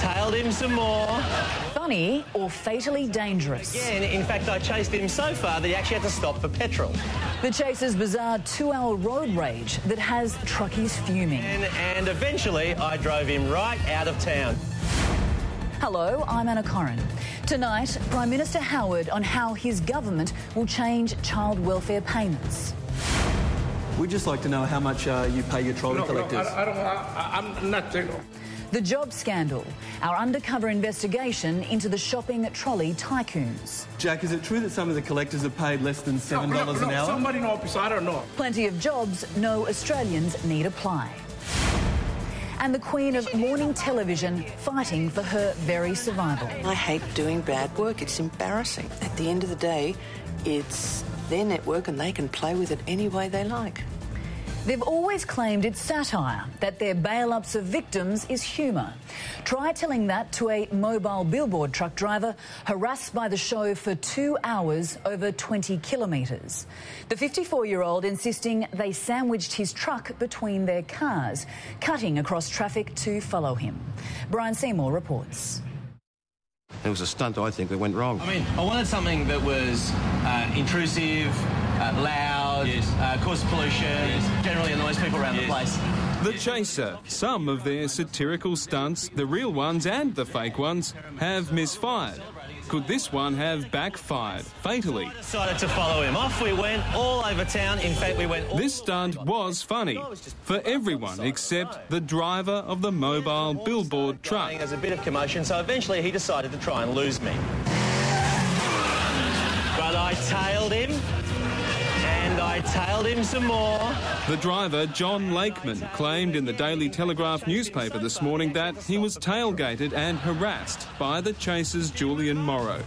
tailed him some more. Funny or fatally dangerous? Again, in fact, I chased him so far that he actually had to stop for petrol. The Chaser's bizarre 2-hour road rage that has truckies fuming. And eventually, I drove him right out of town. Hello, I'm Anna Corrin. Tonight, Prime Minister Howard on how his government will change child welfare payments. We'd just like to know how much you pay your trolley collectors. I'm not taking. The job scandal, our undercover investigation into the shopping trolley tycoons. Jack, is it true that some of the collectors are paid less than $7 an hour? Somebody in office, I don't know. Plenty of jobs no Australians need apply. And the queen of morning television fighting for her very survival. I hate doing bad work. It's embarrassing. At the end of the day, it's their network and they can play with it any way they like. They've always claimed it's satire, that their bail-ups of victims is humour. Try telling that to a mobile billboard truck driver harassed by the show for 2 hours over 20 kilometres. The 54-year-old insisting they sandwiched his truck between their cars, cutting across traffic to follow him. Brian Seymour reports. It was a stunt, I think, that went wrong. I mean, I wanted something that was intrusive, loud, caused pollution, generally annoys people around the place. The Chaser. Some of their satirical stunts, the real ones and the fake ones, have misfired. Could this one have backfired fatally? Decided to follow him. Off we went, all over town. In fact, we went all... This stunt was funny for everyone except the driver of the mobile billboard truck. There's a bit of commotion, so eventually he decided to try and lose me. But I tailed him, and I tailed him some more. The driver, John Lakeman, claimed in the Daily Telegraph newspaper this morning that he was tailgated and harassed by the Chaser's Julian Morrow.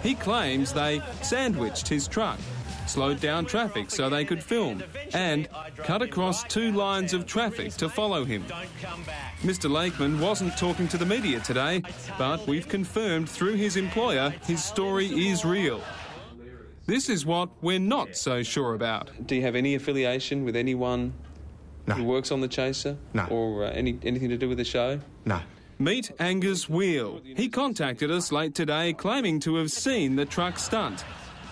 He claims they sandwiched his truck, slowed down traffic so they could film, and cut across 2 lines of traffic to follow him. Mr. Lakeman wasn't talking to the media today, but we've confirmed through his employer his story is real. This is what we're not so sure about. Do you have any affiliation with anyone who works on the Chaser? No. Or anything to do with the show? No. Meet Angus Wheel. He contacted us late today claiming to have seen the truck stunt.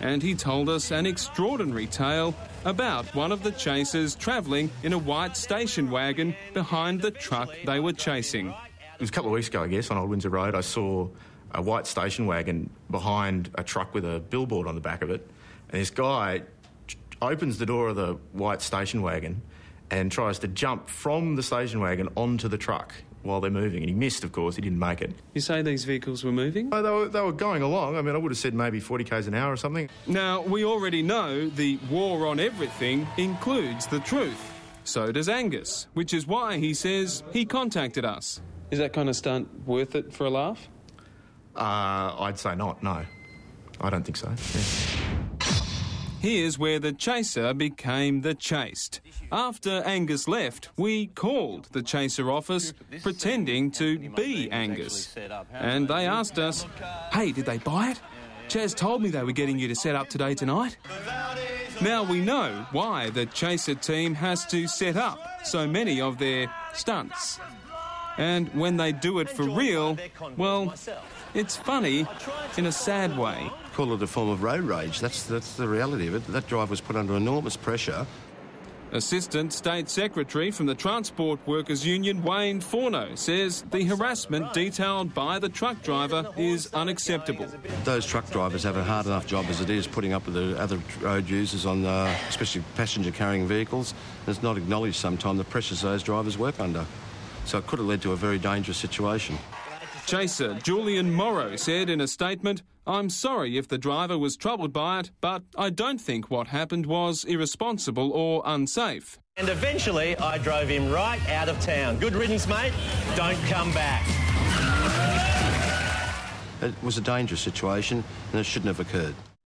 And he told us an extraordinary tale about one of the Chasers travelling in a white station wagon behind the truck they were chasing. It was a couple of weeks ago, I guess, on Old Windsor Road. I saw a white station wagon behind a truck with a billboard on the back of it. And this guy opens the door of the white station wagon and tries to jump from the station wagon onto the truck while they're moving. And he missed, of course. He didn't make it. You say these vehicles were moving? Oh, they were going along. I mean, I would have said maybe 40 k's an hour or something. Now, we already know the war on everything includes the truth. So does Angus, which is why he says he contacted us. Is that kind of stunt worth it for a laugh? I'd say not, no. I don't think so. Yeah. Here's where the Chaser became the chased. After Angus left, we called the Chaser office pretending to be Angus. And they asked us, hey, did they buy it? Chaz told me they were getting you to set up tonight. Now we know why the Chaser team has to set up so many of their stunts. And when they do it for real, well, it's funny in a sad way. Call it a form of road rage. That's the reality of it. That driver was put under enormous pressure. Assistant State Secretary from the Transport Workers Union, Wayne Forno, says the harassment detailed by the truck driver is unacceptable. Those truck drivers have a hard enough job as it is, putting up with the other road users on, especially passenger-carrying vehicles. And it's not acknowledged sometimes the pressures those drivers work under. So it could have led to a very dangerous situation. Chaser Julian Morrow said in a statement, I'm sorry if the driver was troubled by it, but I don't think what happened was irresponsible or unsafe. And eventually I drove him right out of town. Good riddance, mate. Don't come back. It was a dangerous situation and it shouldn't have occurred.